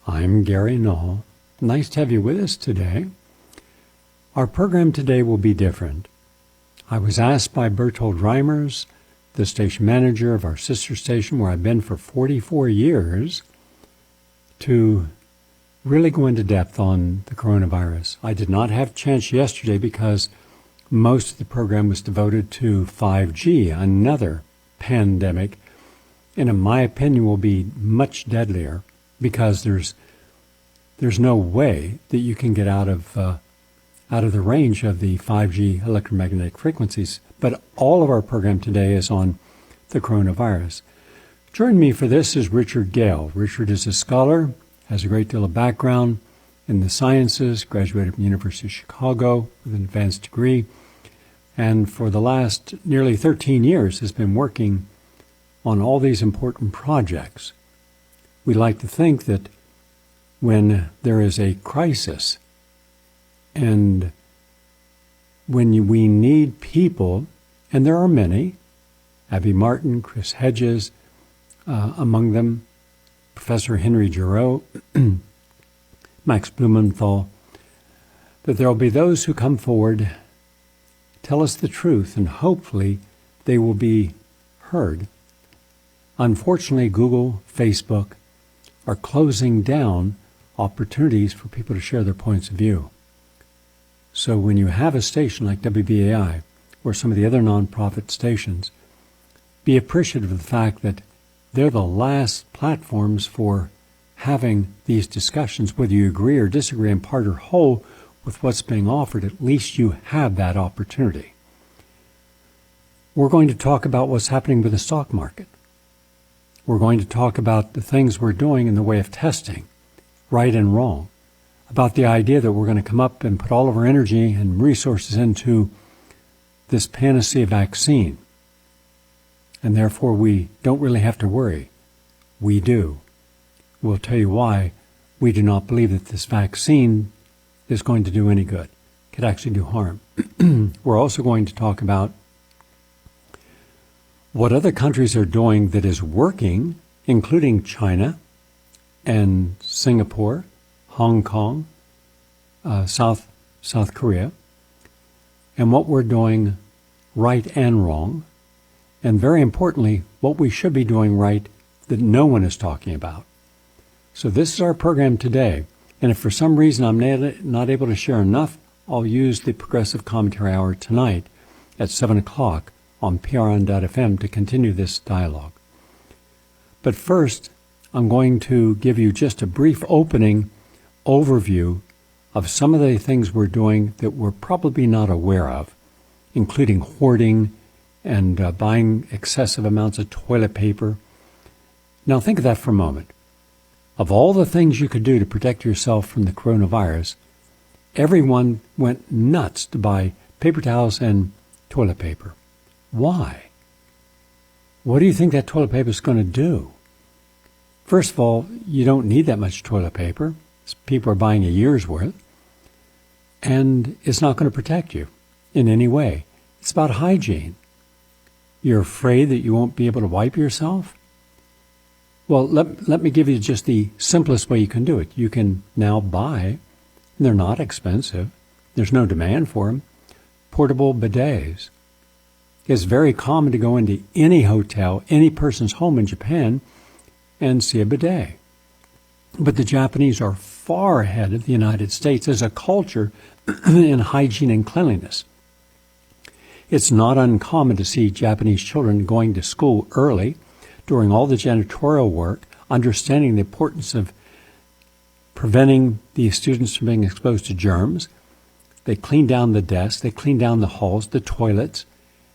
I'm Gary Null. Nice to have you with us today. Our program today will be different. I was asked by Bertold Reimers, the station manager of our sister station where I've been for 44 years, to really go into depth on the coronavirus. I did not have a chance yesterday because most of the program was devoted to 5G, another pandemic, and in my opinion will be much deadlier because there's no way that you can get out of the range of the 5G electromagnetic frequencies. But all of our program today is on the coronavirus. Joining me for this is Richard Gale. Richard is a scholar, has a great deal of background in the sciences, graduated from the University of Chicago with an advanced degree, and for the last nearly 13 years has been working on all these important projects. We like to think that when there is a crisis and when we need people, and there are many, Abby Martin, Chris Hedges, among them, Professor Henry Giroux, Max Blumenthal, that there will be those who come forward, tell us the truth, and hopefully they will be heard. Unfortunately, Google, Facebook are closing down opportunities for people to share their points of view. So when you have a station like WBAI or some of the other nonprofit stations, be appreciative of the fact that they're the last platforms for having these discussions. Whether you agree or disagree in part or whole with what's being offered, at least you have that opportunity. We're going to talk about what's happening with the stock market. We're going to talk about the things we're doing in the way of testing, right and wrong, about the idea that we're going to come up and put all of our energy and resources into this panacea vaccine. And therefore, we don't really have to worry. We do. We'll tell you why we do not believe that this vaccine is going to do any good. It could actually do harm. We're also going to talk about what other countries are doing that is working, including China and Singapore, Hong Kong, South Korea, and what we're doing right and wrong, and very importantly, what we should be doing right that no one is talking about. So this is our program today, and if for some reason I'm not able to share enough, I'll use the Progressive Commentary Hour tonight at 7 o'clock on PRN.FM to continue this dialogue. But first, I'm going to give you just a brief opening overview of some of the things we're doing that we're probably not aware of, including hoarding and buying excessive amounts of toilet paper. Now think of that for a moment. Of all the things you could do to protect yourself from the coronavirus, everyone went nuts to buy paper towels and toilet paper. Why? What do you think that toilet paper is going to do? First of all, you don't need that much toilet paper. People are buying a year's worth. And it's not going to protect you in any way. It's about hygiene. You're afraid that you won't be able to wipe yourself? Well, let me give you just the simplest way you can do it. You can now buy, they're not expensive, there's no demand for them, portable bidets. It's very common to go into any hotel, any person's home in Japan, and see a bidet. But the Japanese are far ahead of the United States as a culture in hygiene and cleanliness. It's not uncommon to see Japanese children going to school early, doing all the janitorial work, understanding the importance of preventing the students from being exposed to germs. They clean down the desks, they clean down the halls, the toilets.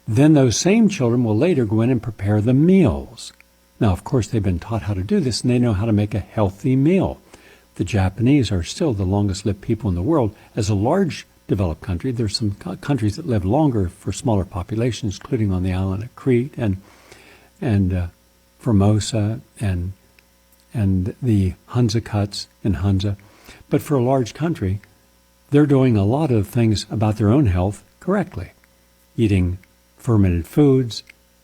Then those same children will later go in and prepare the meals. Now, of course, they've been taught how to do this, and they know how to make a healthy meal. The Japanese are still the longest-lived people in the world. As a large developed country, there's some countries that live longer for smaller populations, including on the island of Crete and Formosa and the Hunza Cuts in Hunza. But for a large country, they're doing a lot of things about their own health correctly. Eating fermented foods,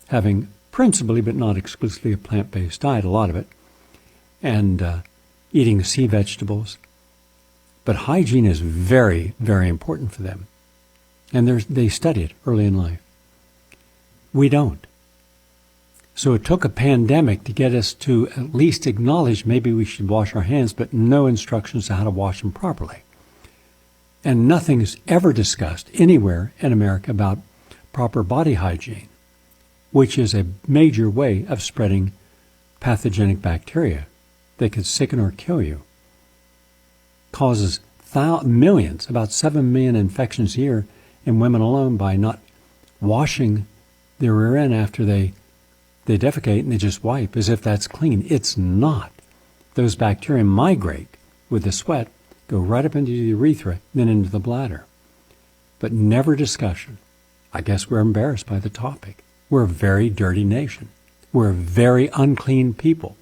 having principally but not exclusively a plant-based diet, a lot of it, and eating sea vegetables. But hygiene is very, very important for them. And they study it early in life. We don't. So it took a pandemic to get us to at least acknowledge maybe we should wash our hands, but no instructions on how to wash them properly. And nothing is ever discussed anywhere in America about proper body hygiene, which is a major way of spreading pathogenic bacteria that could sicken or kill you. Causes millions, about 7 million infections a year in women alone by not washing their rear end after they defecate and they just wipe as if that's clean. It's not. Those bacteria migrate with the sweat, go right up into the urethra, then into the bladder. But never discussion. I guess we're embarrassed by the topic. We're a very dirty nation. We're a very unclean people.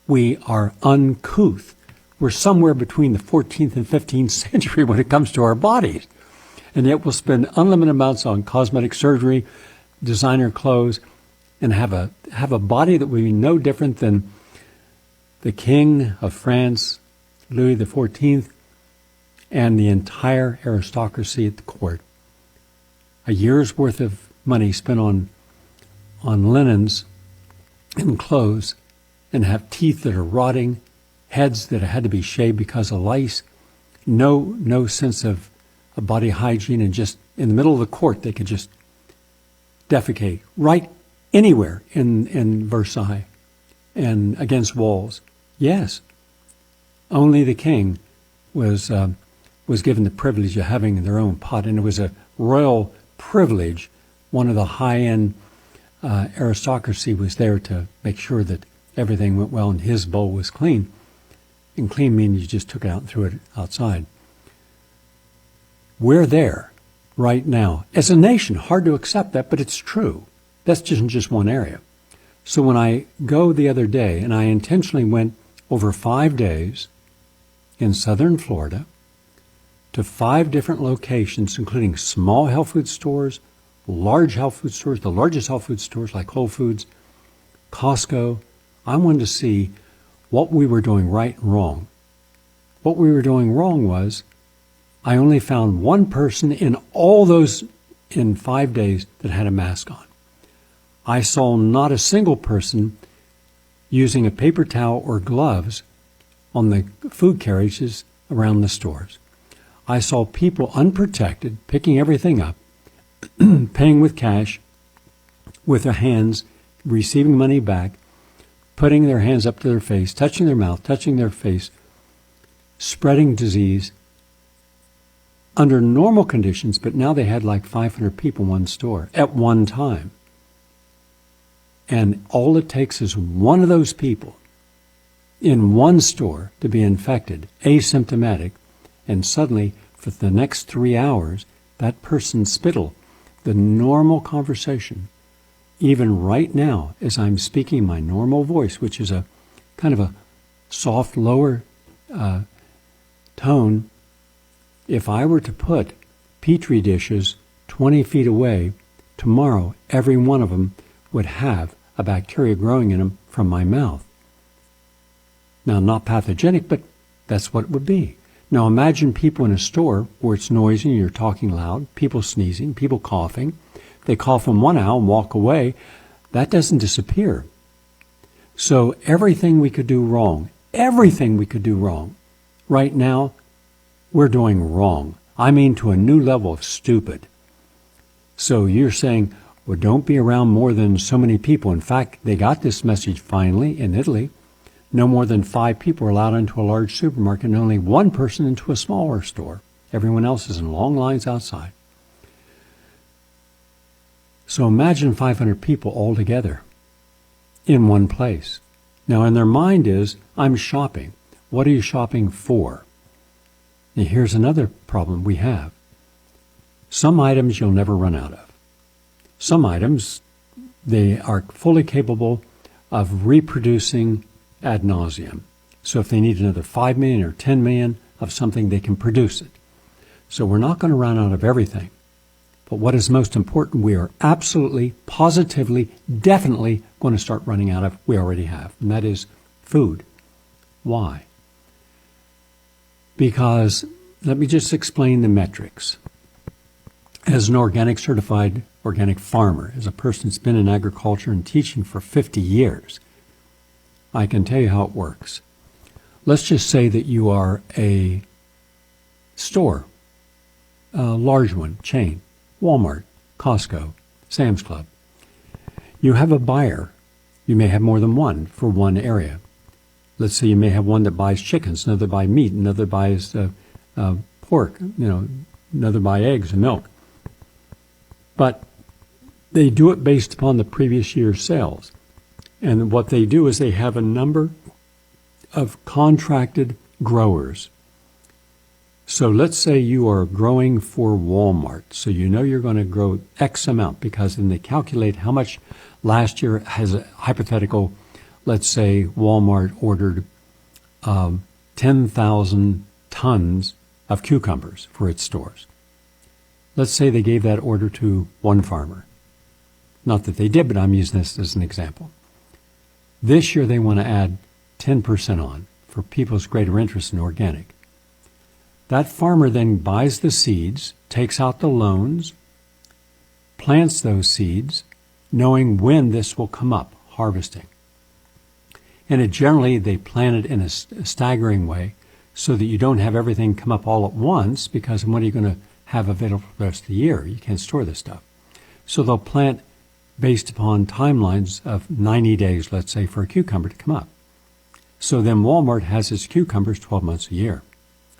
We are uncouth. We're somewhere between the 14th and 15th century when it comes to our bodies. And yet we'll spend unlimited amounts on cosmetic surgery, designer clothes, and have a body that would be no different than the King of France, Louis XIV, and the entire aristocracy at the court. A year's worth of money spent on linens and clothes, and have teeth that are rotting, heads that had to be shaved because of lice, no sense of body hygiene, and just in the middle of the court they could just defecate right anywhere in Versailles and against walls. Yes, only the king was given the privilege of having their own pot, and it was a royal privilege. One of the high-end aristocracy was there to make sure that everything went well and his bowl was clean. And clean means you just took it out and threw it outside. We're there right now. As a nation, hard to accept that, but it's true. That's just one area. So when I go the other day, and I intentionally went over 5 days in southern Florida to 5 different locations, including small health food stores, large health food stores, the largest health food stores like Whole Foods, Costco. I wanted to see what we were doing right and wrong. What we were doing wrong was I only found one person in all those in 5 days that had a mask on. I saw not a single person using a paper towel or gloves on the food carriages around the stores. I saw people unprotected, picking everything up, paying with cash, with their hands, receiving money back, putting their hands up to their face, touching their mouth, touching their face, spreading disease under normal conditions, but now they had like 500 people in one store at one time. And all it takes is one of those people in one store to be infected, asymptomatic, and suddenly for the next 3 hours, that person's spittle, the normal conversation, even right now as I'm speaking my normal voice, which is a kind of a soft, lower tone, if I were to put Petri dishes 20 feet away, tomorrow every one of them would have a bacteria growing in them from my mouth. Now, not pathogenic, but that's what it would be. Now, imagine people in a store where it's noisy and you're talking loud, people sneezing, people coughing. They cough in one owl and walk away. That doesn't disappear. So everything we could do wrong, right now, we're doing wrong. I mean to a new level of stupid. So you're saying, well, don't be around more than so many people. In fact, they got this message finally in Italy. No more than 5 people are allowed into a large supermarket and only 1 person into a smaller store. Everyone else is in long lines outside. So imagine 500 people all together in one place. Now, in their mind is, I'm shopping. What are you shopping for? Now, here's another problem we have. Some items you'll never run out of. Some items, they are fully capable of reproducing ad nauseum. So if they need another 5 million or 10 million of something, they can produce it. So we're not going to run out of everything. But what is most important, we are absolutely, positively, definitely going to start running out of, we already have, and that is food. Why? Because let me just explain the metrics. As an organic certified organic farmer, as a person that's been in agriculture and teaching for 50 years, I can tell you how it works. Let's just say that you are a store, a large one, chain, Walmart, Costco, Sam's Club. You have a buyer. You may have more than one for one area. Let's say you may have one that buys chickens, another buys meat, another buys pork, another buys eggs and milk. But they do it based upon the previous year's sales. And what they do is they have a number of contracted growers. So let's say you are growing for Walmart. So you know you're going to grow X amount because then they calculate how much last year has a hypothetical. Let's say Walmart ordered 10,000 tons of cucumbers for its stores. Let's say they gave that order to one farmer. Not that they did, but I'm using this as an example. This year they want to add 10% on for people's greater interest in organic. That farmer then buys the seeds, takes out the loans, plants those seeds, knowing when this will come up, harvesting. And generally they plant it in a staggering way so that you don't have everything come up all at once, because when are you going to have available for the rest of the year? You can't store this stuff. So they'll plant based upon timelines of 90 days, let's say, for a cucumber to come up. So then Walmart has its cucumbers 12 months a year.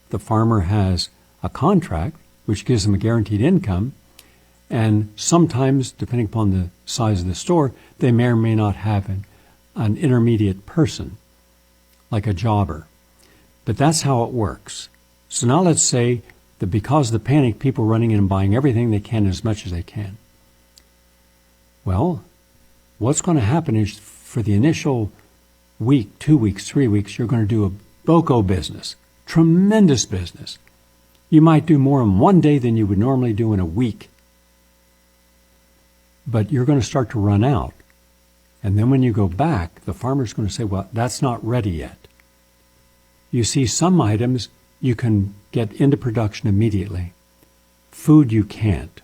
The farmer has a contract, which gives them a guaranteed income, and sometimes, depending upon the size of the store, they may or may not have an intermediate person, like a jobber. But that's how it works. So now let's say that because of the panic, people are running in and buying everything they can as much as they can. Well, what's going to happen is for the initial week, 2 weeks, 3 weeks, you're going to do a BOCO business, tremendous business. You might do more in one day than you would normally do in a week. But you're going to start to run out. And then when you go back, the farmer's going to say, well, that's not ready yet. You see, some items you can get into production immediately. Food you can't.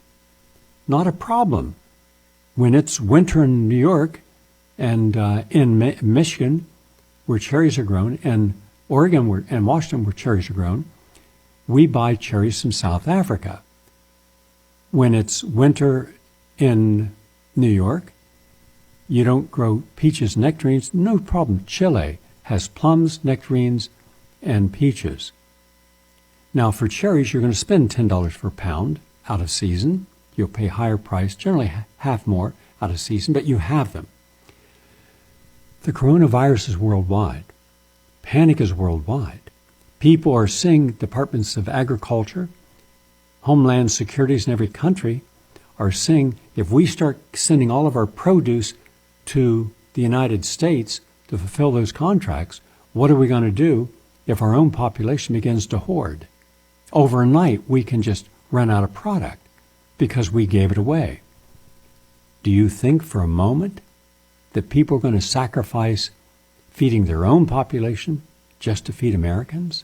Not a problem. When it's winter in New York and in Michigan, where cherries are grown, and Oregon and Washington, where cherries are grown, we buy cherries from South Africa. When it's winter in New York, you don't grow peaches and nectarines, no problem. Chile has plums, nectarines, and peaches. Now for cherries, you're going to spend $10 per pound out of season. You'll pay higher price, generally half more out of season, but you have them. The coronavirus is worldwide. Panic is worldwide. People are seeing departments of agriculture, homeland securities in every country are seeing if we start sending all of our produce to the United States to fulfill those contracts, what are we going to do if our own population begins to hoard? Overnight, we can just run out of product because we gave it away. Do you think for a moment that people are going to sacrifice feeding their own population just to feed Americans?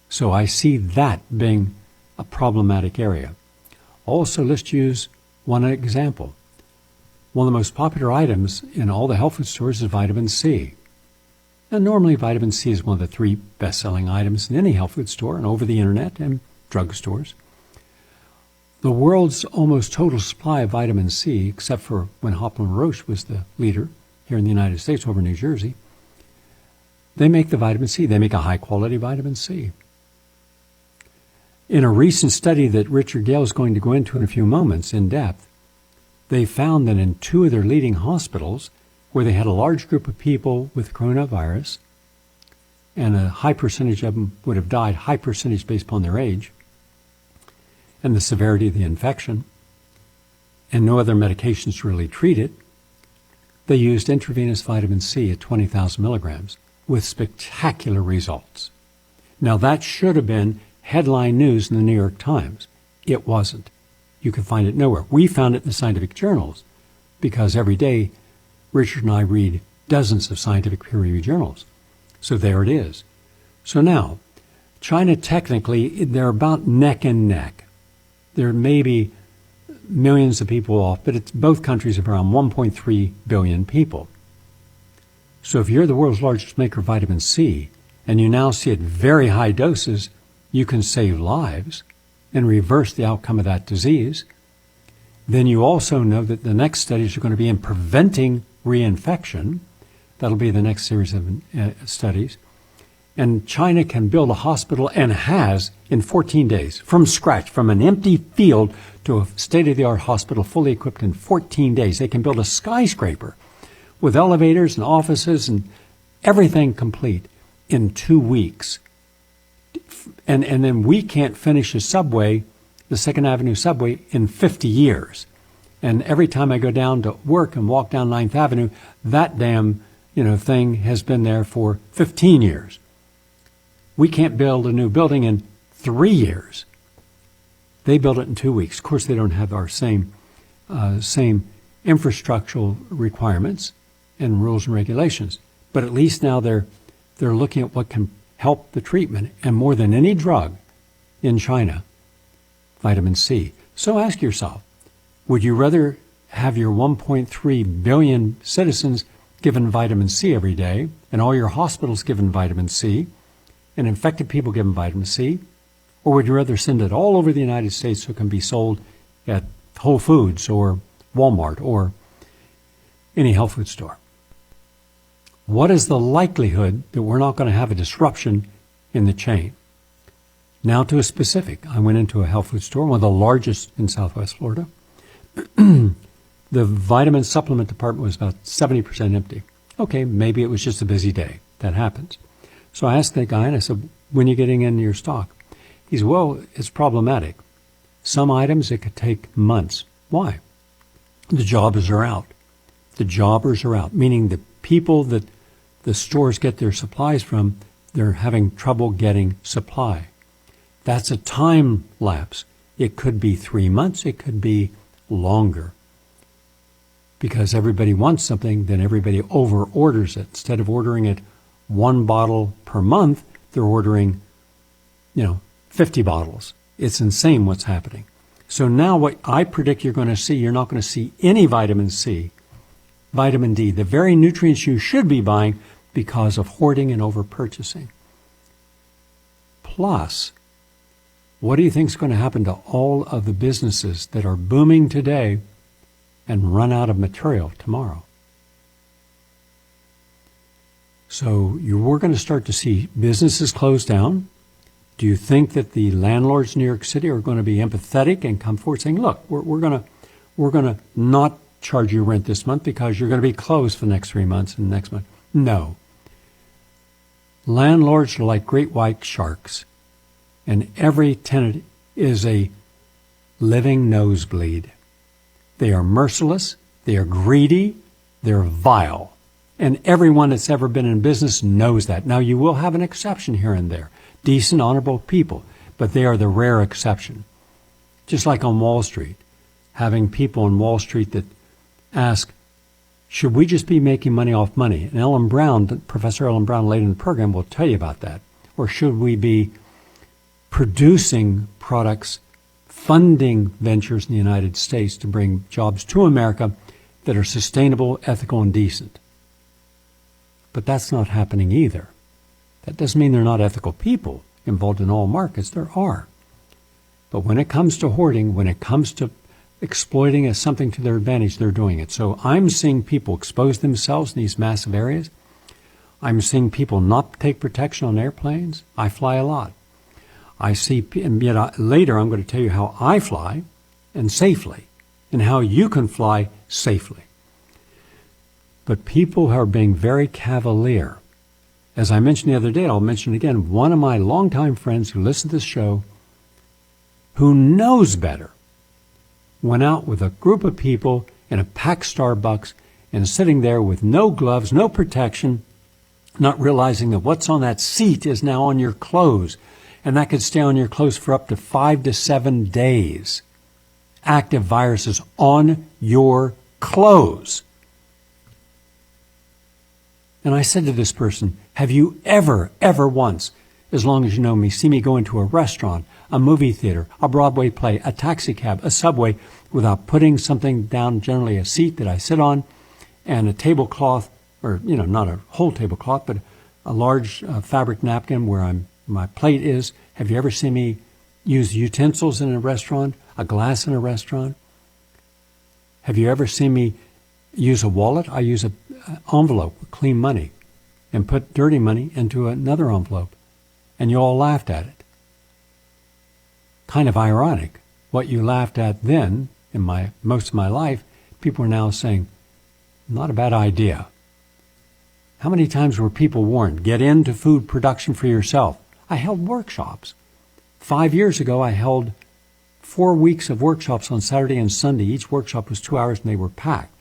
So I see that being a problematic area. Also, let's use one example. One of the most popular items in all the health food stores is vitamin C. Now, normally vitamin C is one of the 3 best-selling items in any health food store and over the internet and drugstores. The world's almost total supply of vitamin C, except for when Hopland Roche was the leader here in the United States over New Jersey, they make the vitamin C. They make a high-quality vitamin C. In a recent study that Richard Gale is going to go into in a few moments in depth, they found that in 2 of their leading hospitals, where they had a large group of people with coronavirus, and a high percentage of them would have died, high percentage based upon their age, and the severity of the infection, and no other medications to really treat it, they used intravenous vitamin C at 20,000 milligrams with spectacular results. Now that should have been headline news in the New York Times. It wasn't. You can find it nowhere. We found it in the scientific journals because every day Richard and I read dozens of scientific peer-reviewed journals. So there it is. So now, China, technically, they're about neck and neck. There may be millions of people off, but both countries have around 1.3 billion people. So if you're the world's largest maker of vitamin C, and you now see at very high doses, you can save lives and reverse the outcome of that disease, then you also know that the next studies are going to be in preventing reinfection. That'll be the next series of studies. And China can build a hospital, and has, in 14 days, from scratch, from an empty field to a state-of-the-art hospital fully equipped in 14 days. They can build a skyscraper with elevators and offices and everything complete in 2 weeks. And then we can't finish a subway, the Second Avenue subway, in 50 years. And every time I go down to work and walk down 9th Avenue, that damn thing has been there for 15 years. We can't build a new building in 3 years. They build it in 2 weeks. Of course, they don't have our same infrastructural requirements and rules and regulations. But at least now they're looking at what can help the treatment. And more than any drug in China, vitamin C. So ask yourself, would you rather have your 1.3 billion citizens given vitamin C every day, and all your hospitals given vitamin C, and infected people given vitamin C? Or would you rather send it all over the United States so it can be sold at Whole Foods or Walmart or any health food store? What is the likelihood that we're not going to have a disruption in the chain? Now to a specific. I went into a health food store, one of the largest in Southwest Florida. The vitamin supplement department was about 70% empty. Okay, maybe it was just a busy day. That happens. So I asked the guy, and I said, when are you getting into your stock? He said, well, it's problematic. Some items, it could take months. Why? The jobbers are out. The jobbers are out, meaning the people that the stores get their supplies from, they're having trouble getting supply. That's a time lapse. It could be 3 months. It could be longer. Because everybody wants something, then everybody over orders it. Instead of ordering it 1 bottle per month, they're ordering, 50 bottles. It's insane what's happening. So now what I predict you're going to see, you're not going to see any vitamin C, vitamin D, the very nutrients you should be buying because of hoarding and over purchasing. Plus, what do you think is going to happen to all of the businesses that are booming today and run out of material tomorrow? So we're going to start to see businesses close down. Do you think that the landlords in New York City are going to be empathetic and come forward saying, look, we're going to not charge you rent this month because you're going to be closed for the next 3 months and the next month? No. Landlords are like great white sharks, and every tenant is a living nosebleed. They are merciless, they are greedy, they're vile. And everyone that's ever been in business knows that. Now, you will have an exception here and there. Decent, honorable people, but they are the rare exception. Just like on Wall Street, having people on Wall Street that ask, should we just be making money off money? And Ellen Brown, Professor Ellen Brown later in the program will tell you about that. Or should we be producing products, funding ventures in the United States to bring jobs to America that are sustainable, ethical, and decent? But that's not happening either. That doesn't mean there are not ethical people involved in all markets. There are. But when it comes to hoarding, when it comes to exploiting as something to their advantage, they're doing it. So I'm seeing people expose themselves in these massive areas. I'm seeing people not take protection on airplanes. I fly a lot. I see, and yet later I'm going to tell you how I fly and safely, and how you can fly safely. But people are being very cavalier. As I mentioned the other day, I'll mention it again, one of my longtime friends who listens to this show, who knows better, went out with a group of people in a packed Starbucks and sitting there with no gloves, no protection, not realizing that what's on that seat is now on your clothes, and that could stay on your clothes for up to 5 to 7 days. Active viruses on your clothes. And I said to this person, have you ever once as long as you know me, see me go into a restaurant, a movie theater, a Broadway play, a taxi cab, a subway, without putting something down, generally a seat that I sit on, and a tablecloth, or, not a whole tablecloth, but a large fabric napkin where my plate is. Have you ever seen me use utensils in a restaurant, a glass in a restaurant? Have you ever seen me use a wallet? I use an envelope with clean money and put dirty money into another envelope. And you all laughed at it. Kind of ironic. What you laughed at then, in most of my life, people are now saying, not a bad idea. How many times were people warned, get into food production for yourself? I held workshops. 5 years ago, I held 4 weeks of workshops on Saturday and Sunday. Each workshop was 2 hours and they were packed.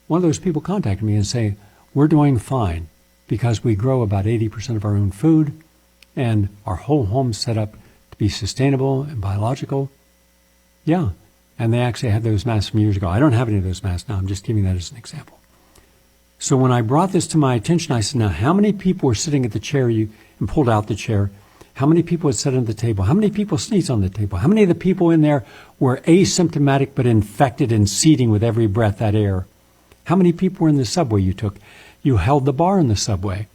One of those people contacted me and say, we're doing fine because we grow about 80% of our own food and our whole home's set up to be sustainable and biological. Yeah, and they actually had those masks from years ago. I don't have any of those masks now. I'm just giving that as an example. So when I brought this to my attention, I said, now how many people were sitting at the chair and pulled out the chair? How many people had sat at the table? How many people sneezed on the table? How many of the people in there were asymptomatic but infected and seeding with every breath that air? How many people were in the subway you took? You held the bar in the subway.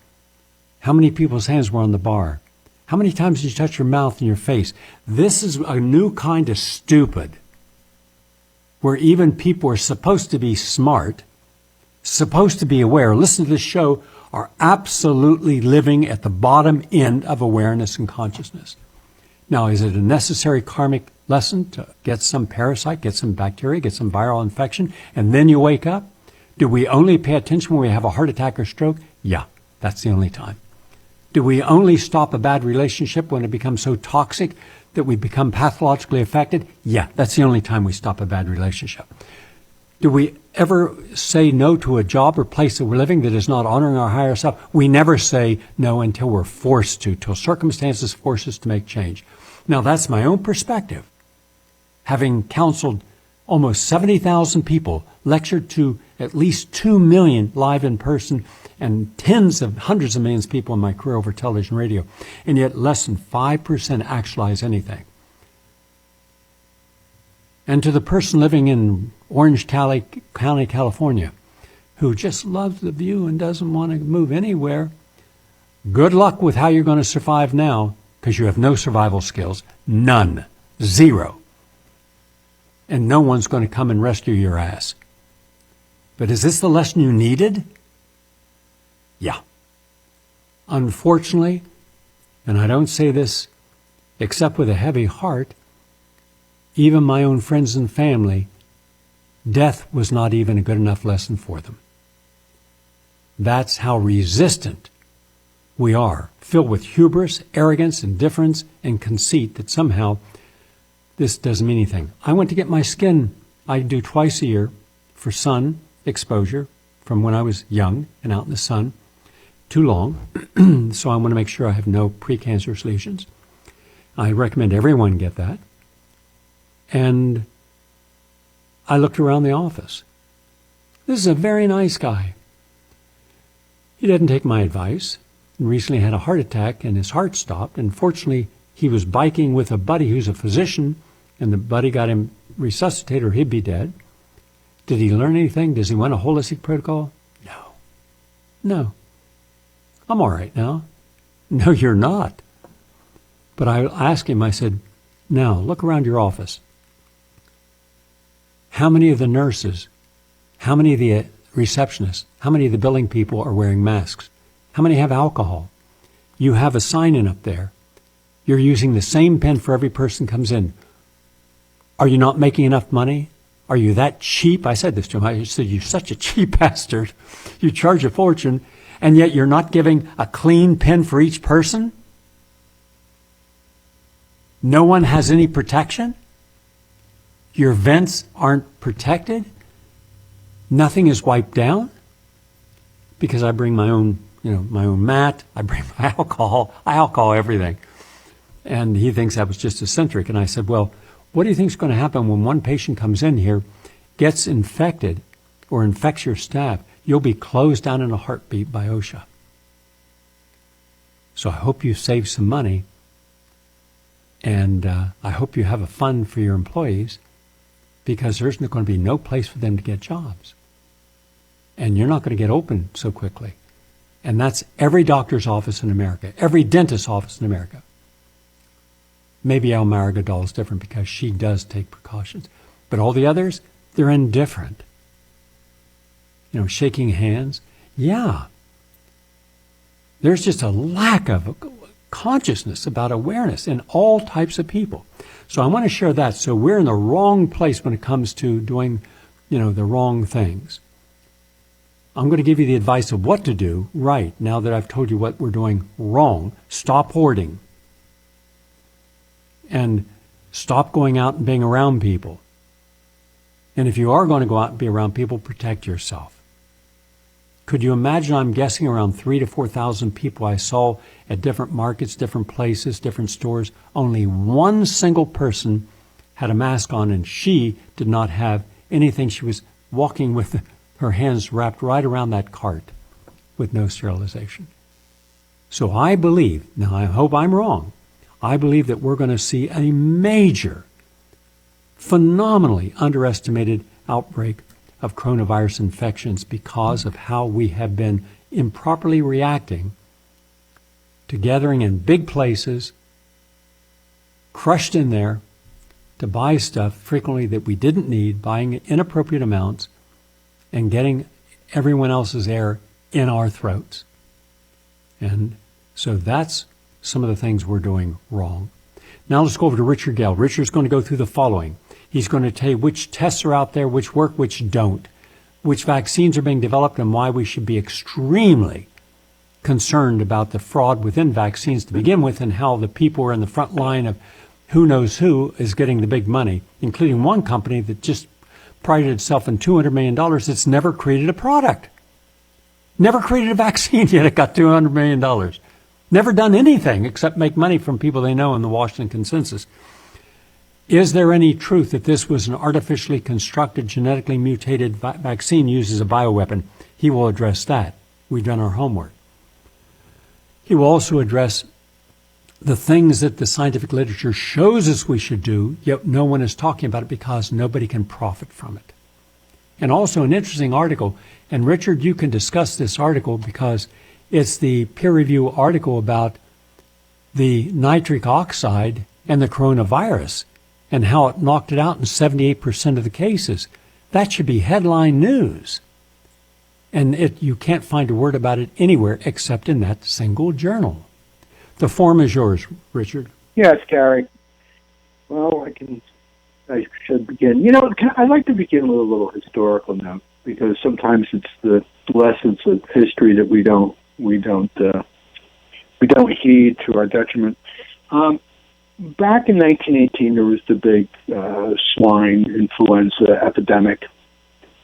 How many people's hands were on the bar? How many times did you touch your mouth and your face? This is a new kind of stupid, where even people are supposed to be smart, supposed to be aware, listen to this show, are absolutely living at the bottom end of awareness and consciousness. Now, is it a necessary karmic lesson to get some parasite, get some bacteria, get some viral infection, and then you wake up? Do we only pay attention when we have a heart attack or stroke? Yeah, that's the only time. Do we only stop a bad relationship when it becomes so toxic that we become pathologically affected? Yeah, that's the only time we stop a bad relationship. Do we ever say no to a job or place that we're living that is not honoring our higher self? We never say no until we're forced to, till circumstances force us to make change. Now, that's my own perspective. Having counseled almost 70,000 people, lectured to at least 2 million live in person, and hundreds of millions of people in my career over television and radio, and yet less than 5% actualize anything. And to the person living in Orange County, California, who just loves the view and doesn't want to move anywhere, good luck with how you're going to survive now, because you have no survival skills. None. Zero. And no one's going to come and rescue your ass. But is this the lesson you needed? Yeah. Unfortunately, and I don't say this except with a heavy heart, even my own friends and family, death was not even a good enough lesson for them. That's how resistant we are, filled with hubris, arrogance, indifference, and conceit that somehow this doesn't mean anything. I went to get my skin, I do twice a year, for sun exposure from when I was young and out in the sun. Too long, so I want to make sure I have no precancerous lesions. I recommend everyone get that. And I looked around the office. This is a very nice guy. He didn't take my advice. He recently had a heart attack and his heart stopped. And fortunately, he was biking with a buddy who's a physician, and the buddy got him resuscitated or he'd be dead. Did he learn anything? Does he want a holistic protocol? No. I'm all right now. No, you're not. But I asked him, I said, now, look around your office. How many of the nurses, how many of the receptionists, how many of the billing people are wearing masks? How many have alcohol? You have a sign-in up there. You're using the same pen for every person comes in. Are you not making enough money? Are you that cheap? I said this to him. I said, you're such a cheap bastard. You charge a fortune, and yet you're not giving a clean pen for each person? No one has any protection? Your vents aren't protected? Nothing is wiped down? Because I bring my own, my own mat, I bring my alcohol, I alcohol everything. And he thinks I was just eccentric. And I said, well, what do you think is going to happen when one patient comes in here, gets infected, or infects your staff? You'll be closed down in a heartbeat by OSHA. So I hope you save some money, and I hope you have a fund for your employees, because there's going to be no place for them to get jobs. And you're not going to get open so quickly. And that's every doctor's office in America, every dentist's office in America. Maybe Al Marigadal is different because she does take precautions. But all the others, they're indifferent. You know, shaking hands. Yeah. There's just a lack of consciousness about awareness in all types of people. So I want to share that. So we're in the wrong place when it comes to doing, the wrong things. I'm going to give you the advice of what to do right now that I've told you what we're doing wrong. Stop hoarding. And stop going out and being around people. And if you are going to go out and be around people, protect yourself. Could you imagine, I'm guessing around 3,000 to 4,000 people I saw at different markets, different places, different stores. Only one single person had a mask on, and she did not have anything. She was walking with her hands wrapped right around that cart with no sterilization. So I believe, now I hope I'm wrong, I believe that we're going to see a major, phenomenally underestimated outbreak of coronavirus infections because of how we have been improperly reacting to gathering in big places, crushed in there, to buy stuff frequently that we didn't need, buying inappropriate amounts, and getting everyone else's air in our throats. And so that's some of the things we're doing wrong. Now let's go over to Richard Gale. Richard's going to go through the following. He's going to tell you which tests are out there, which work, which don't, which vaccines are being developed, and why we should be extremely concerned about the fraud within vaccines to begin with, and how the people who are in the front line of who knows who is getting the big money, including one company that just prided itself in $200 million that's never created a product. Never created a vaccine, yet it got $200 million. Never done anything except make money from people they know in the Washington consensus. Is there any truth that this was an artificially constructed, genetically mutated vaccine used as a bioweapon? He will address that. We've done our homework. He will also address the things that the scientific literature shows us we should do, yet no one is talking about it because nobody can profit from it. And also an interesting article, and Richard, you can discuss this article because it's the peer review article about the nitric oxide and the coronavirus and how it knocked it out in 78% of the cases. That should be headline news. And you can't find a word about it anywhere except in that single journal. The form is yours, Richard. Yes, Gary. Well, I should begin. I'd like to begin with a little historical note, because sometimes it's the lessons of history that we don't heed to our detriment. Back in 1918, there was the big swine influenza epidemic,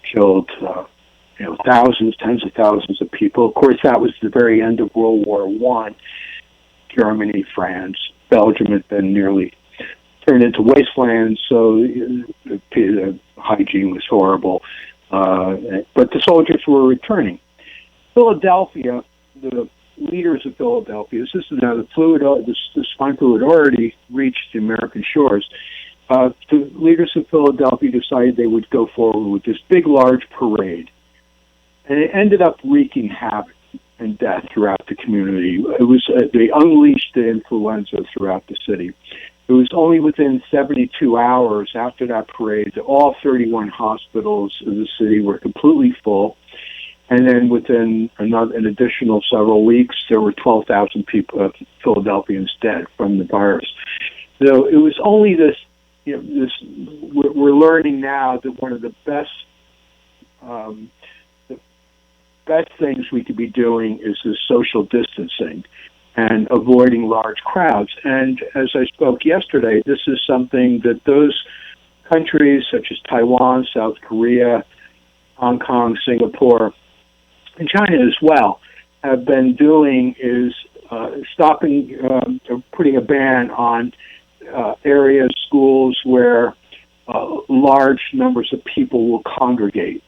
killed thousands, tens of thousands of people. Of course, that was the very end of World War I. Germany, France, Belgium had been nearly turned into wastelands, so the hygiene was horrible. But the soldiers were returning. Philadelphia, the leaders of Philadelphia, this is now the swine flu had already reached the American shores. The leaders of Philadelphia decided they would go forward with this big, large parade. And it ended up wreaking havoc and death throughout the community. It was they unleashed the influenza throughout the city. It was only within 72 hours after that parade that all 31 hospitals in the city were completely full. And then within an additional several weeks, there were 12,000 people, Philadelphians, dead from the virus. So it was only this. We're learning now that one of the best things we could be doing is this social distancing and avoiding large crowds. And as I spoke yesterday, this is something that those countries such as Taiwan, South Korea, Hong Kong, Singapore, and China as well have been doing, is stopping, putting a ban on areas, schools where large numbers of people will congregate,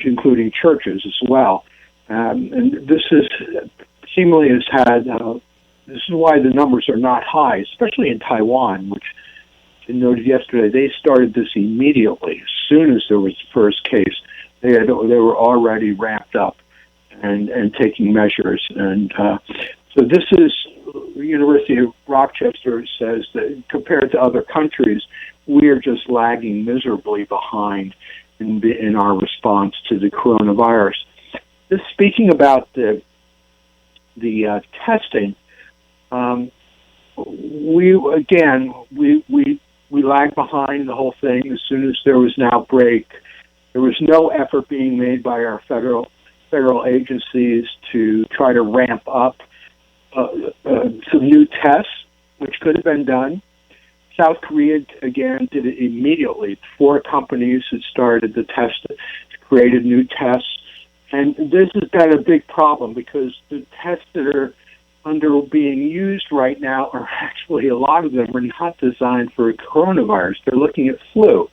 including churches as well. And this is seemingly has had, this is why the numbers are not high, especially in Taiwan, which I noted yesterday, they started this immediately. As soon as there was the first case, they were already ramped up and taking measures. And so this is, the University of Rochester says that compared to other countries, we are just lagging miserably behind in our response to the coronavirus. Just speaking about the testing, we lag behind the whole thing. As soon as there was an outbreak, there was no effort being made by our federal agencies to try to ramp up some new tests, which could have been done. South Korea, again, did it immediately. 4 companies had started the test, created new tests. And this has been a big problem because the tests that are being used right now are actually, a lot of them are not designed for coronavirus. They're looking at flu.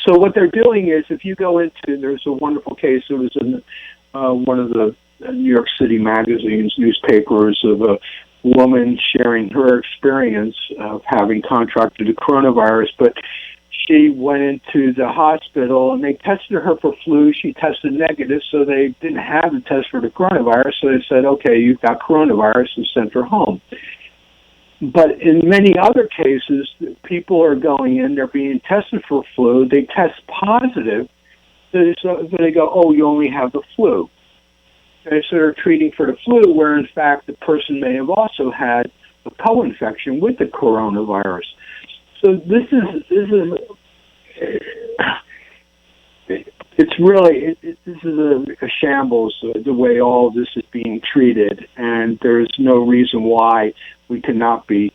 So what they're doing is, if you go into, there's a wonderful case, it was in one of the New York City magazines, newspapers, of a woman sharing her experience of having contracted the coronavirus, but she went into the hospital and they tested her for flu. She tested negative, so they didn't have the test for the coronavirus. So they said, okay, you've got coronavirus, and sent her home. But in many other cases, people are going in, they're being tested for flu. They test positive, so they go, oh, you only have the flu. And so they're treating for the flu, where in fact the person may have also had a co-infection with the coronavirus. So this is a shambles, the way all of this is being treated, and there's no reason why we cannot be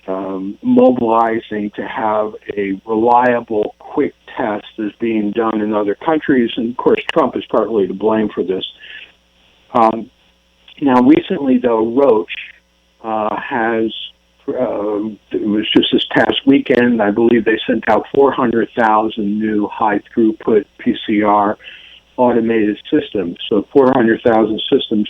mobilizing to have a reliable, quick test as being done in other countries. And of course, Trump is partly to blame for this. Now, recently, though, Roche has, it was just this past weekend, I believe they sent out 400,000 new high-throughput PCR automated systems. So 400,000 systems.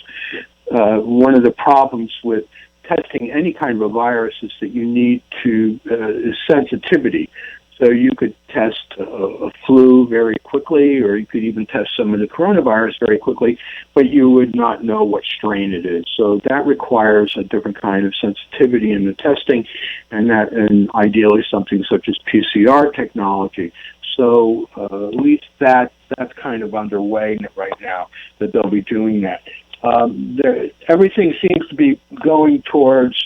One of the problems with testing any kind of a virus is that you need is sensitivity. So you could test a flu very quickly, or you could even test some of the coronavirus very quickly, but you would not know what strain it is. So that requires a different kind of sensitivity in the testing, and ideally something such as PCR technology. So at least that's kind of underway right now, that they'll be doing that. Everything seems to be going towards,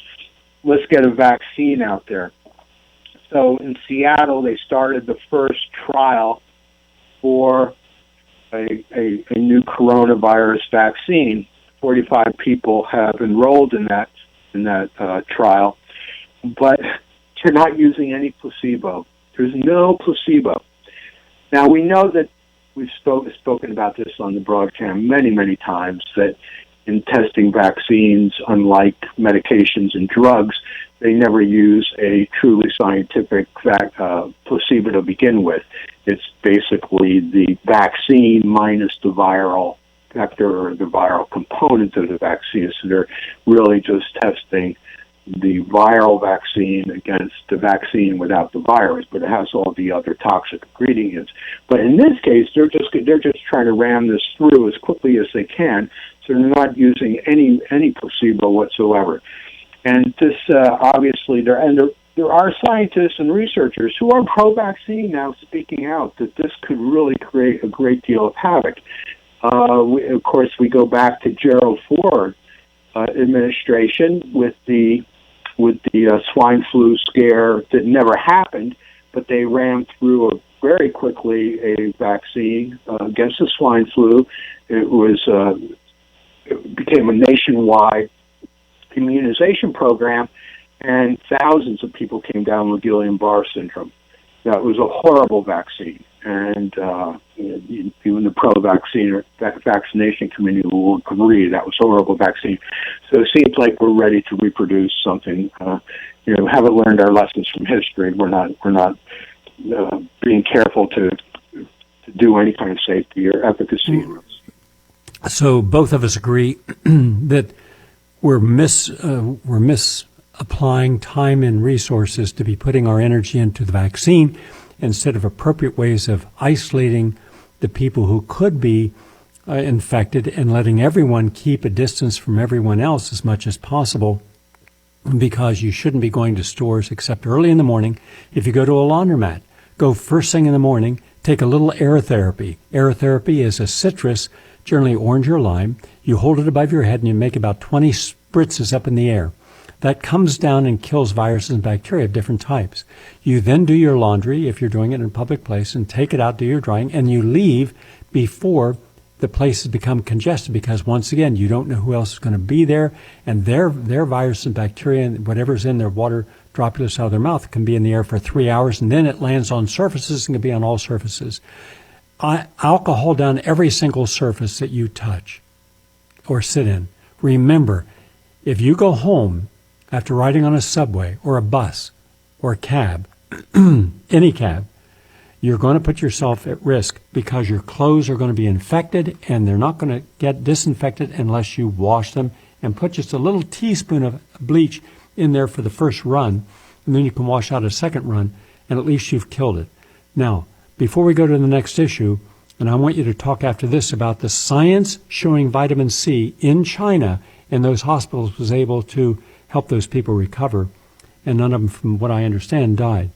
let's get a vaccine out there. So in Seattle, they started the first trial for a new coronavirus vaccine. 45 people have enrolled in that trial, but they're not using any placebo. There's no placebo. Now, we know that we've spoken about this on the broadcast many, many times, that in testing vaccines, unlike medications and drugs, they never use a truly scientific placebo to begin with. It's basically the vaccine minus the viral vector or the viral component of the vaccine. So they're really just testing the viral vaccine against the vaccine without the virus, but it has all the other toxic ingredients. But in this case, they're just trying to ram this through as quickly as they can, so they're not using any placebo whatsoever. And this obviously, there are scientists and researchers who are pro-vaccine now speaking out that this could really create a great deal of havoc. Of course, we go back to Gerald Ford administration with the swine flu scare that never happened, but they ran through very quickly a vaccine against the swine flu. It became a nationwide immunization program, and thousands of people came down with Guillain-Barré syndrome. That was a horrible vaccine, and even the pro-vaccination community will agree that was a horrible vaccine. So it seems like we're ready to reproduce something. Haven't learned our lessons from history. We're not being careful to do any kind of safety or efficacy. So both of us agree that we're misapplying time and resources to be putting our energy into the vaccine instead of appropriate ways of isolating the people who could be infected and letting everyone keep a distance from everyone else as much as possible, because you shouldn't be going to stores except early in the morning. If you go to a laundromat, go first thing in the morning, take a little air therapy. Air therapy is a citrus, generally orange or lime. You hold it above your head and you make about 20 spritzes up in the air. That comes down and kills viruses and bacteria of different types. You then do your laundry, if you're doing it in a public place, and take it out, do your drying, and you leave before the place has become congested, because once again, you don't know who else is going to be there, and their virus and bacteria and whatever's in their water droplets out of their mouth can be in the air for 3 hours, and then it lands on surfaces and can be on all surfaces. Alcohol down every single surface that you touch or sit in. Remember, if you go home after riding on a subway or a bus or a cab, any cab, you're going to put yourself at risk, because your clothes are going to be infected and they're not going to get disinfected unless you wash them and put just a little teaspoon of bleach in there for the first run, and then you can wash out a second run, and at least you've killed it. Now, before we go to the next issue, and I want you to talk after this about the science showing vitamin C in China and those hospitals was able to help those people recover, and none of them, from what I understand, died.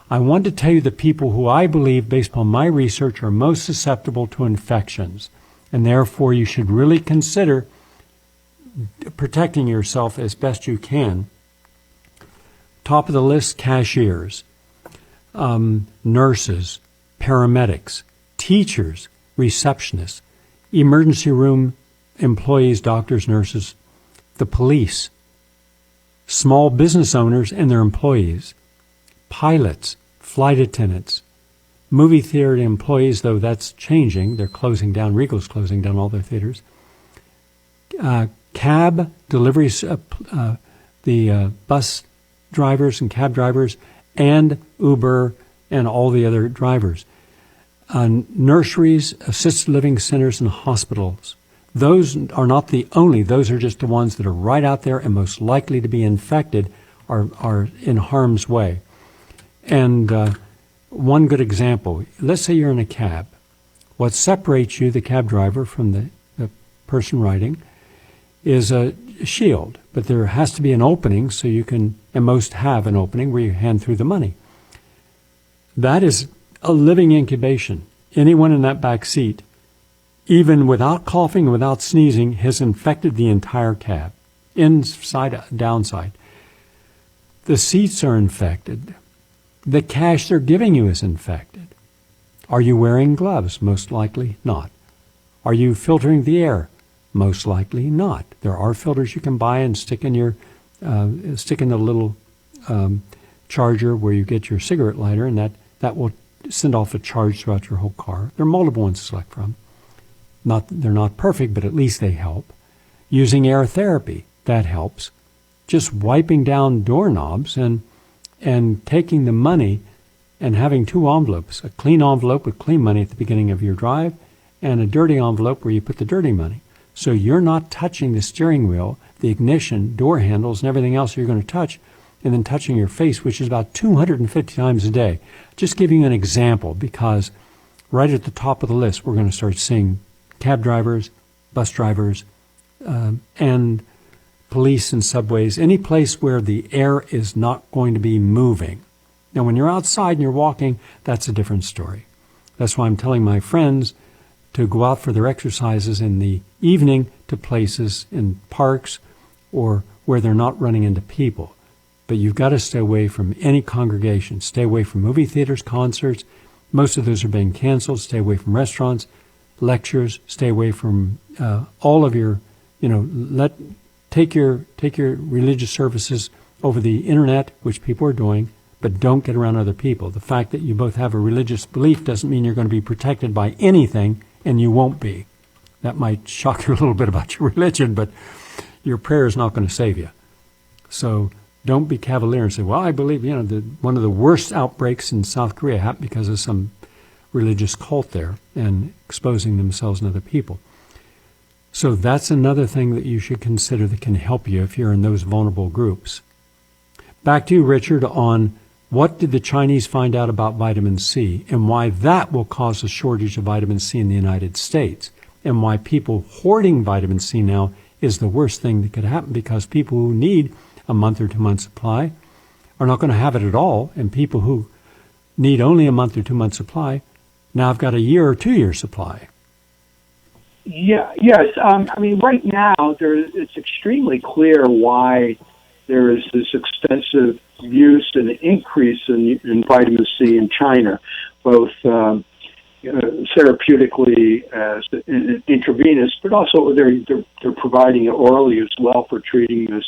I want to tell you the people who I believe, based upon my research, are most susceptible to infections, and therefore you should really consider protecting yourself as best you can. Top of the list, cashiers, nurses, paramedics, teachers, receptionists, emergency room employees, doctors, nurses, the police, small business owners and their employees, pilots, flight attendants, movie theater employees, though that's changing. They're closing down. Regal's closing down all their theaters. Cab deliveries, the bus drivers and cab drivers, and Uber and all the other drivers. Nurseries, assisted living centers, and hospitals. Those are not the only. Those are just the ones that are right out there and most likely to be infected, are in harm's way. And one good example, let's say you're in a cab. What separates you, the cab driver, from the person riding is a shield. But there has to be an opening so you can, and most have an opening where you hand through the money. That is a living incubation. Anyone in that back seat, even without coughing and without sneezing, has infected the entire cab, inside, downside. The seats are infected. The cash they're giving you is infected. Are you wearing gloves? Most likely not. Are you filtering the air? Most likely not. There are filters you can buy and stick in your the little charger where you get your cigarette lighter, and that will send off a charge throughout your whole car. There are multiple ones to select from. They're not perfect, but at least they help. Using air therapy, that helps. Just wiping down doorknobs and taking the money and having two envelopes, a clean envelope with clean money at the beginning of your drive and a dirty envelope where you put the dirty money. So you're not touching the steering wheel, the ignition, door handles, and everything else you're going to touch, and then touching your face, which is about 250 times a day. Just giving you an example, because right at the top of the list, we're going to start seeing cab drivers, bus drivers, and police and subways, any place where the air is not going to be moving. Now, when you're outside and you're walking, that's a different story. That's why I'm telling my friends to go out for their exercises in the evening to places in parks or where they're not running into people. But you've got to stay away from any congregation. Stay away from movie theaters, concerts. Most of those are being canceled. Stay away from restaurants, lectures. Stay away from all of your, take your religious services over the internet, which people are doing, but don't get around other people. The fact that you both have a religious belief doesn't mean you're going to be protected by anything, and you won't be. That might shock you a little bit about your religion, but your prayer is not going to save you. So don't be cavalier and say, well, I believe, one of the worst outbreaks in South Korea happened because of some religious cult there and exposing themselves and other people. So that's another thing that you should consider that can help you if you're in those vulnerable groups. Back to you, Richard, on what did the Chinese find out about vitamin C and why that will cause a shortage of vitamin C in the United States, and why people hoarding vitamin C now is the worst thing that could happen, because people who need a month or 2 months supply are not going to have it at all, and people who need only a month or 2 months supply now have got a year or 2 year supply. Yes. I mean, right now, it's extremely clear why there is this extensive use and increase in vitamin C in China, both therapeutically as intravenous, but also they're providing it orally as well for treating this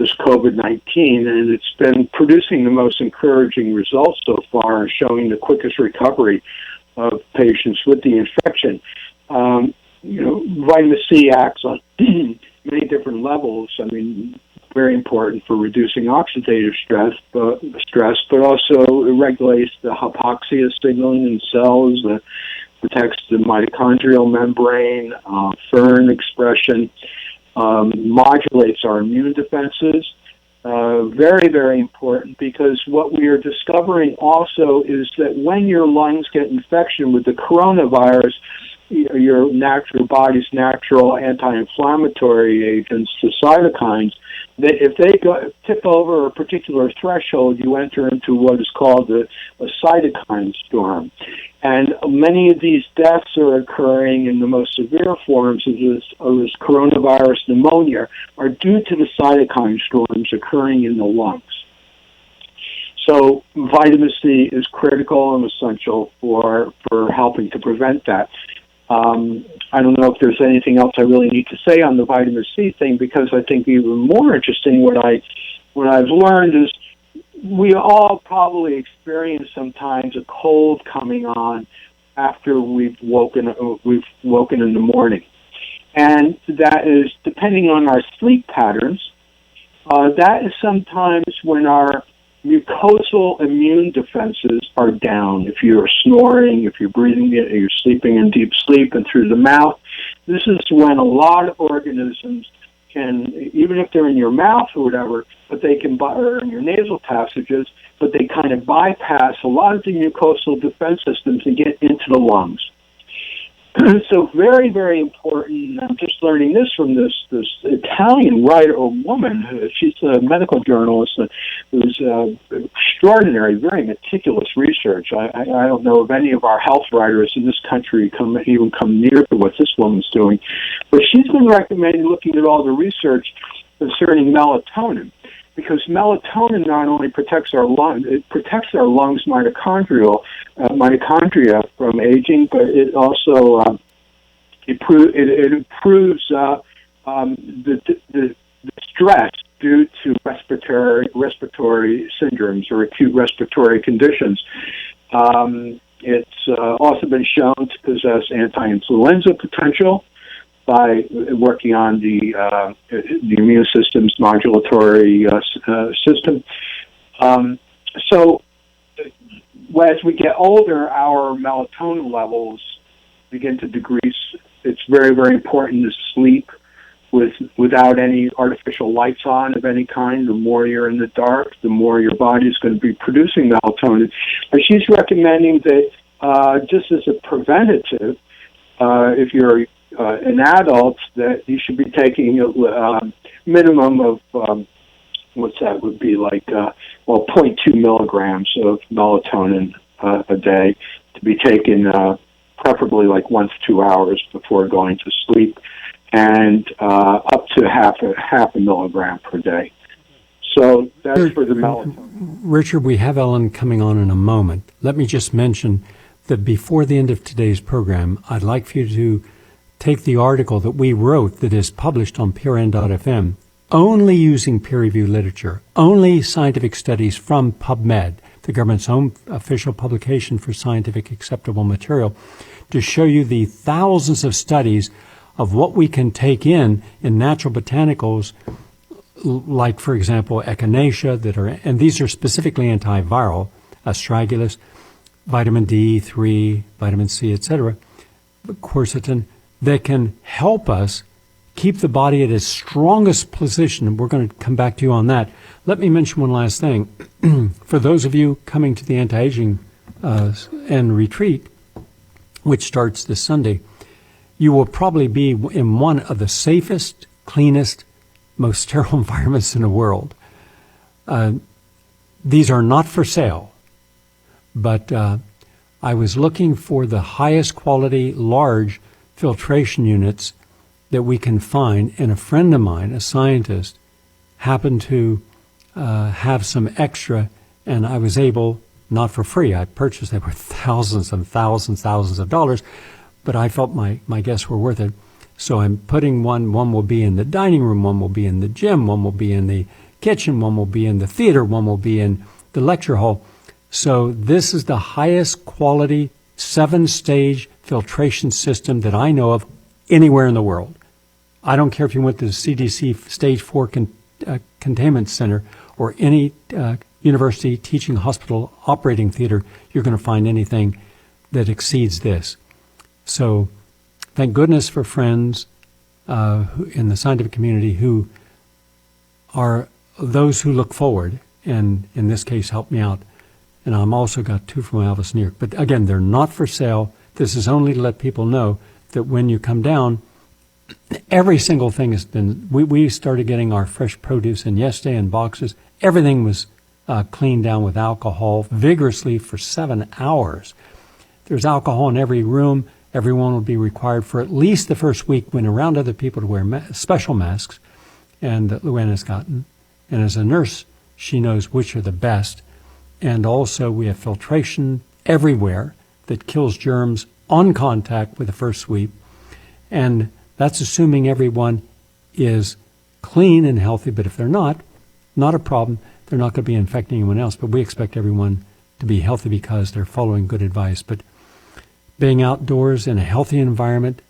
COVID-19, and it's been producing the most encouraging results so far, and showing the quickest recovery of patients with the infection. Vitamin C acts on many different levels. I mean, very important for reducing oxidative stress, but also it regulates the hypoxia signaling in cells, protects the mitochondrial membrane, furin expression, modulates our immune defenses. Very, very important, because what we are discovering also is that when your lungs get infection with the coronavirus, your body's natural anti-inflammatory agents, the cytokines, if they tip over a particular threshold, you enter into what is called a cytokine storm. And many of these deaths are occurring in the most severe forms of this coronavirus pneumonia are due to the cytokine storms occurring in the lungs. So vitamin C is critical and essential for helping to prevent that. I don't know if there's anything else I really need to say on the vitamin C thing, because I think even more interesting what I've learned is we all probably experience sometimes a cold coming on after we've woken in the morning, and that is depending on our sleep patterns. That is sometimes when our mucosal immune defenses are down. If you're snoring, if you're breathing, you're sleeping in deep sleep and through the mouth, this is when a lot of organisms can, even if they're in your mouth or whatever, but they can, or in your nasal passages, but they kind of bypass a lot of the mucosal defense systems and get into the lungs. So very, very important. I'm just learning this from this Italian writer or woman. She's a medical journalist who's extraordinary, very meticulous research. I don't know if any of our health writers in this country even come near to what this woman's doing. But she's been recommending looking at all the research concerning melatonin, because melatonin not only protects our lungs, it protects our lungs' mitochondria from aging, but it also it improves the stress due to respiratory syndromes or acute respiratory conditions. It's also been shown to possess anti-influenza potential by working on the immune system's modulatory system. So as we get older, our melatonin levels begin to decrease. It's very, very important to sleep without any artificial lights on of any kind. The more you're in the dark, the more your body is going to be producing melatonin. And she's recommending that just as a preventative, if you're an adult, that you should be taking a minimum of what's that would be like 0.2 milligrams of melatonin a day, to be taken preferably like 1 to 2 hours before going to sleep, and up to half a milligram per day. So that's for the melatonin. Richard, we have Ellen coming on in a moment. Let me just mention that before the end of today's program, I'd like for you to take the article that we wrote that is published on PRN.FM, only using peer-reviewed literature, only scientific studies from PubMed, the government's own official publication for scientific acceptable material, to show you the thousands of studies of what we can take in natural botanicals, like, for example, echinacea, and these are specifically antiviral, astragalus, vitamin D3, vitamin C, etc., quercetin, that can help us keep the body at its strongest position. We're going to come back to you on that. Let me mention one last thing. For those of you coming to the anti-aging and retreat, which starts this Sunday, you will probably be in one of the safest, cleanest, most sterile environments in the world. These are not for sale, but I was looking for the highest quality, large filtration units that we can find, and a friend of mine, a scientist, happened to have some extra, and I was able, not for free, I purchased them for thousands and thousands of dollars, but I felt my guests were worth it. So I'm putting one will be in the dining room, one will be in the gym, one will be in the kitchen, one will be in the theater, one will be in the lecture hall. So this is the highest quality 7-stage filtration system that I know of anywhere in the world. I don't care if you went to the CDC Stage 4 containment center or any university teaching hospital operating theater, you're going to find anything that exceeds this. So thank goodness for friends in the scientific community who are those who look forward, and in this case help me out. And I'm also got 2 from Elvis, New York. But again, they're not for sale. This is only to let people know that when you come down, every single thing has been, we started getting our fresh produce in yesterday in boxes. Everything was cleaned down with alcohol vigorously for 7 hours. There's alcohol in every room. Everyone will be required for at least the first week when around other people to wear special masks, and that Luann gotten. And as a nurse, she knows which are the best. And also we have filtration everywhere that kills germs on contact with the first sweep. And that's assuming everyone is clean and healthy, but if they're not a problem. They're not going to be infecting anyone else, but we expect everyone to be healthy because they're following good advice. But being outdoors in a healthy environment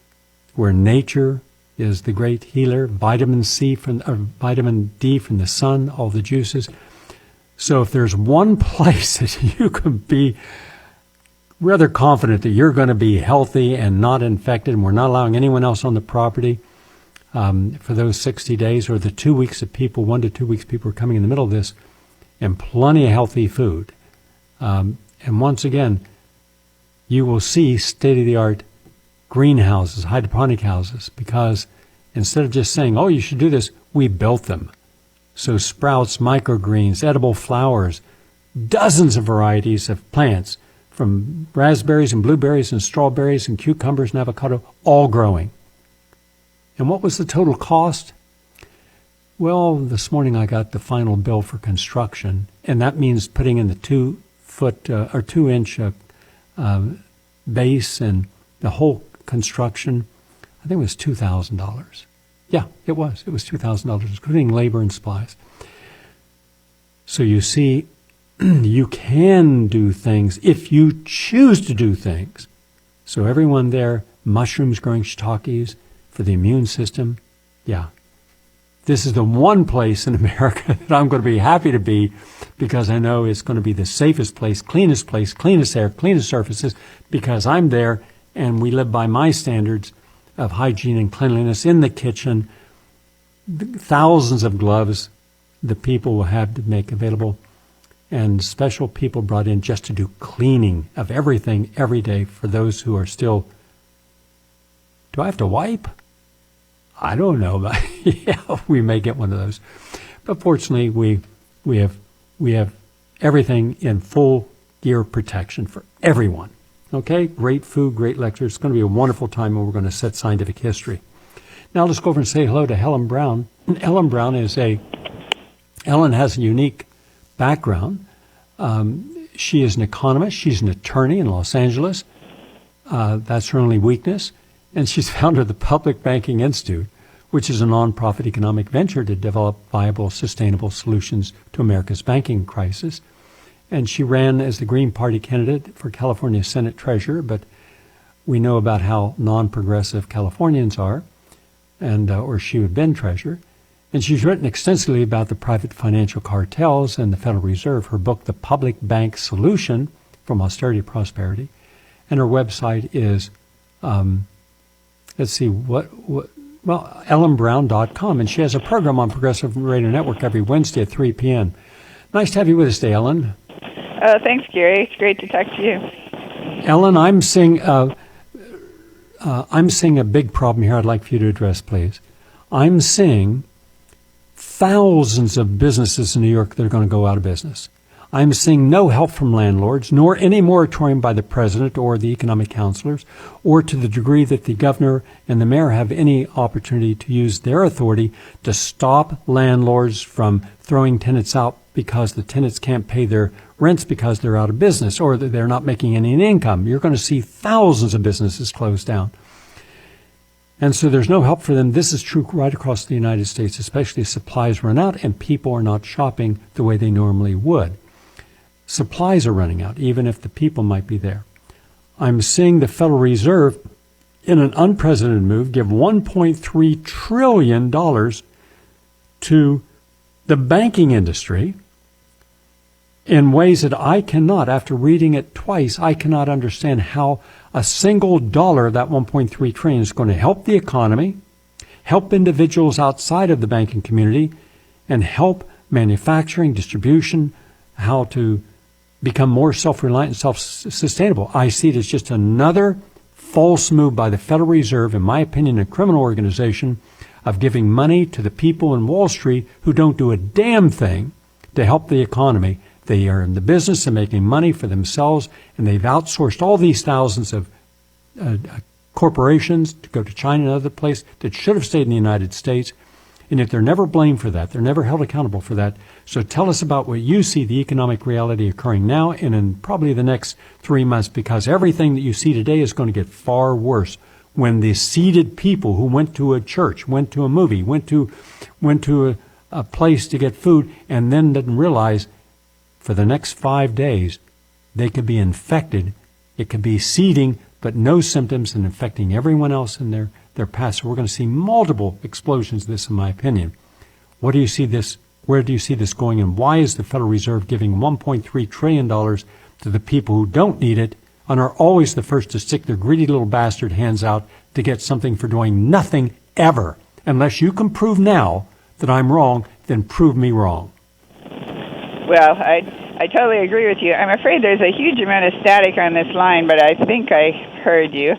where nature is the great healer, vitamin D from the sun, all the juices. So if there's one place that you can be rather confident that you're going to be healthy and not infected, and we're not allowing anyone else on the property for those 60 days or the 2 weeks of people, 1 to 2 weeks people are coming in the middle of this, and plenty of healthy food. And once again, you will see state-of-the-art greenhouses, hydroponic houses, because instead of just saying, oh, you should do this, we built them. So sprouts, microgreens, edible flowers, dozens of varieties of plants, from raspberries and blueberries and strawberries and cucumbers and avocado, all growing. And what was the total cost? Well, this morning I got the final bill for construction, and that means putting in the 2-inch base and the whole construction. I think it was $2,000. Yeah, it was. It was $2,000, including labor and supplies. So you see, you can do things if you choose to do things. So everyone there, mushrooms growing shiitakes for the immune system. Yeah. This is the one place in America that I'm going to be happy to be, because I know it's going to be the safest place, cleanest air, cleanest surfaces, because I'm there and we live by my standards of hygiene and cleanliness in the kitchen. Thousands of gloves the people will have to make available, and special people brought in just to do cleaning of everything every day for those who are still, do I have to wipe? I don't know, but yeah, we may get one of those. But fortunately, we have everything in full gear protection for everyone. Okay, great food, great lectures. It's going to be a wonderful time when we're going to set scientific history. Now let's go over and say hello to Helen Brown. Helen Brown Ellen has a unique background. She is an economist. She's an attorney in Los Angeles. That's her only weakness. And she's founder of the Public Banking Institute, which is a nonprofit economic venture to develop viable, sustainable solutions to America's banking crisis. And she ran as the Green Party candidate for California Senate Treasurer, but we know about how non-progressive Californians are, and or she would have been treasurer. And she's written extensively about the private financial cartels and the Federal Reserve. Her book, The Public Bank Solution, From Austerity to Prosperity, and her website is let's see, well, ellenbrown.com, and she has a program on Progressive Radio Network every Wednesday at 3 p.m. Nice to have you with us today, Ellen. Thanks, Gary. It's great to talk to you. Ellen, I'm seeing a big problem here I'd like for you to address, please. I'm seeing thousands of businesses in New York that are going to go out of business. I'm seeing no help from landlords, nor any moratorium by the president or the economic counselors, or to the degree that the governor and the mayor have any opportunity to use their authority to stop landlords from throwing tenants out because the tenants can't pay their rents because they're out of business or that they're not making any income. You're going to see thousands of businesses close down. And so there's no help for them. This is true right across the United States, especially as supplies run out and people are not shopping the way they normally would. Supplies are running out, even if the people might be there. I'm seeing the Federal Reserve, in an unprecedented move, give $1.3 trillion to the banking industry in ways that I cannot, after reading it twice, I cannot understand how a single dollar, that $1.3 trillion, is going to help the economy, help individuals outside of the banking community, and help manufacturing, distribution, how to become more self-reliant and self-sustainable. I see it as just another false move by the Federal Reserve, in my opinion, a criminal organization, of giving money to the people in Wall Street who don't do a damn thing to help the economy. They are in the business of making money for themselves, and they've outsourced all these thousands of corporations to go to China and other places that should have stayed in the United States. And yet they're never blamed for that. They're never held accountable for that. So tell us about what you see the economic reality occurring now and in probably the next 3 months, because everything that you see today is going to get far worse when the seated people who went to a church, went to a movie, went to a place to get food, and then didn't realize for the next 5 days they could be infected. It could be seeding, but no symptoms, and infecting everyone else in their path. So we're going to see multiple explosions of this, in my opinion. What do you see this? Where do you see this going? And why is the Federal Reserve giving $1.3 trillion to the people who don't need it and are always the first to stick their greedy little bastard hands out to get something for doing nothing ever? Unless you can prove now that I'm wrong, then prove me wrong. Well, I totally agree with you. I'm afraid there's a huge amount of static on this line, but I think I heard you.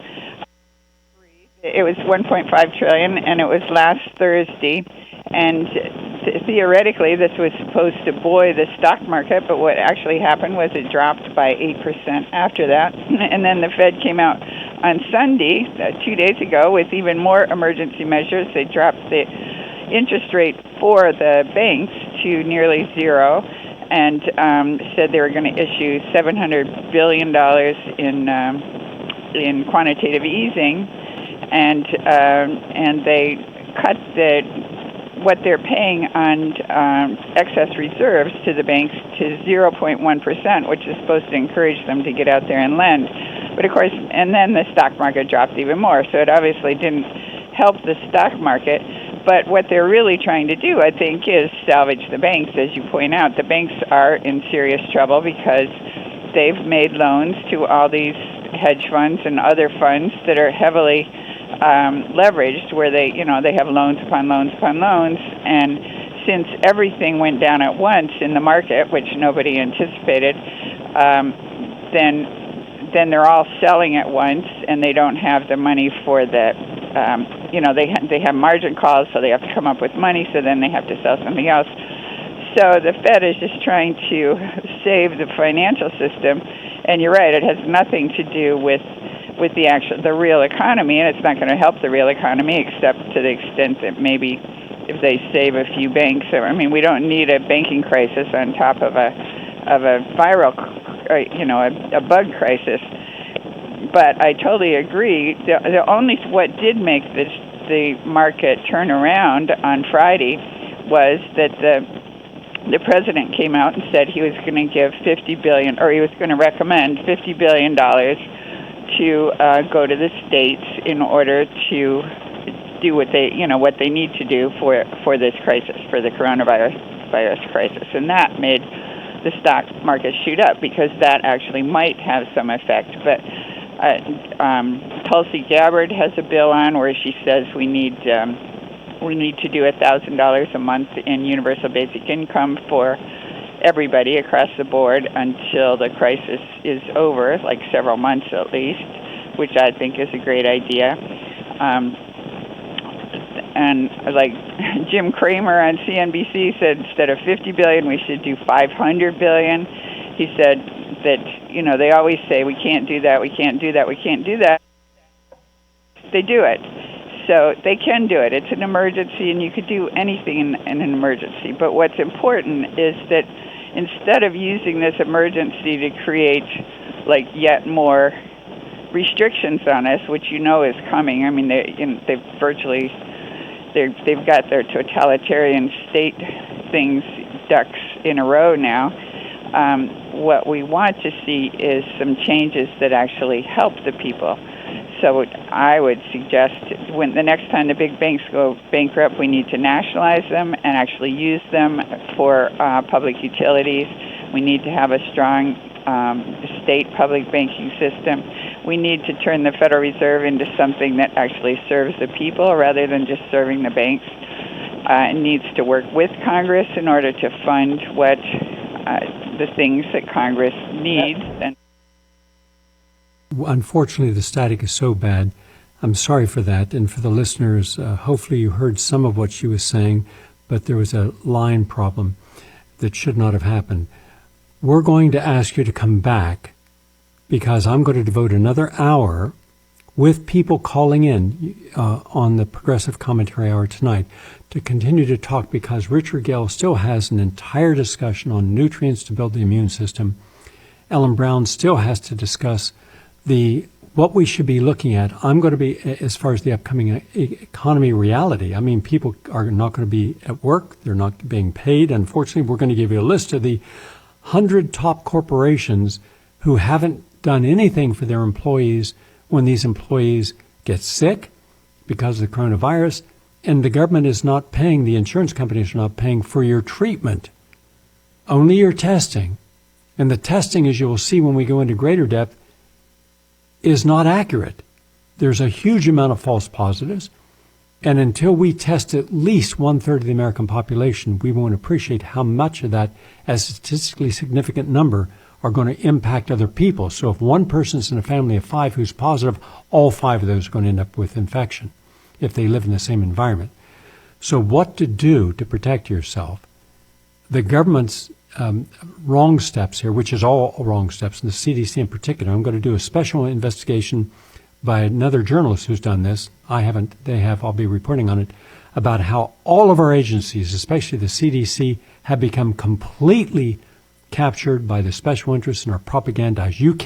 It was $1.5 trillion, and it was last Thursday. And theoretically, this was supposed to buoy the stock market, but what actually happened was it dropped by 8% after that. And then the Fed came out on Sunday, 2 days ago, with even more emergency measures. They dropped the interest rate for the banks to nearly zero, and said they were going to issue $700 billion in quantitative easing, and they cut what they're paying on excess reserves to the banks to 0.1%, which is supposed to encourage them to get out there and lend. But of course, and then the stock market dropped even more, so it obviously didn't help the stock market. But what they're really trying to do, I think, is salvage the banks. As you point out, the banks are in serious trouble because they've made loans to all these hedge funds and other funds that are heavily leveraged, where they have loans upon loans upon loans. And since everything went down at once in the market, which nobody anticipated, then they're all selling at once, and they don't have the money for the they have margin calls, so they have to come up with money, so then they have to sell something else. So the Fed is just trying to save the financial system, and you're right, it has nothing to do with the real economy, and it's not going to help the real economy except to the extent that maybe if they save a few banks. I mean, we don't need a banking crisis on top of a viral, a bug crisis. But I totally agree. What did make the market turn around on Friday was that the president came out and said he was going to give $50 billion, or he was going to recommend $50 billion to go to the states in order to do what they need to do for this crisis, for the coronavirus crisis, and that made the stock market shoot up because that actually might have some effect. But Tulsi Gabbard has a bill on where she says we need to do $1,000 a month in universal basic income for everybody across the board until the crisis is over, like several months at least, which I think is a great idea. And like Jim Cramer on CNBC said, instead of $50 billion, we should do $500 billion. He said that, you know, they always say we can't do that, we can't do that, we can't do that. They do it. So they can do it. It's an emergency, and you could do anything in an emergency. But what's important is that instead of using this emergency to create like yet more restrictions on us, which you know is coming. I mean, they've got their totalitarian state things ducks in a row now. What we want to see is some changes that actually help the people. So I would suggest when the next time the big banks go bankrupt, we need to nationalize them and actually use them for public utilities. We need to have a strong state public banking system. We need to turn the Federal Reserve into something that actually serves the people rather than just serving the banks. It needs to work with Congress in order to fund what the things that Congress needs. And unfortunately, the static is so bad. I'm sorry for that. And for the listeners, hopefully you heard some of what she was saying, but there was a line problem that should not have happened. We're going to ask you to come back because I'm going to devote another hour with people calling in on the Progressive Commentary Hour tonight to continue to talk, because Richard Gale still has an entire discussion on nutrients to build the immune system. Ellen Brown still has to discuss what we should be looking at. I'm going to be, as far as the upcoming economy reality, I mean, people are not going to be at work. They're not being paid. Unfortunately, we're going to give you a list of the 100 top corporations who haven't done anything for their employees when these employees get sick because of the coronavirus, and the government is not paying, the insurance companies are not paying for your treatment, only your testing. And the testing, as you will see when we go into greater depth, is not accurate. There's a huge amount of false positives, and until we test at least 1/3 of the American population, we won't appreciate how much of that, as a statistically significant number, are going to impact other people. So if one person's in a family of 5 who's positive, all 5 of those are going to end up with infection if they live in the same environment. So what to do to protect yourself? The government's wrong steps here, which is all wrong steps, and the CDC in particular. I'm going to do a special investigation by another journalist who's done this. I haven't, they have, I'll be reporting on it, about how all of our agencies, especially the CDC, have become completely captured by the special interests and our propaganda. You can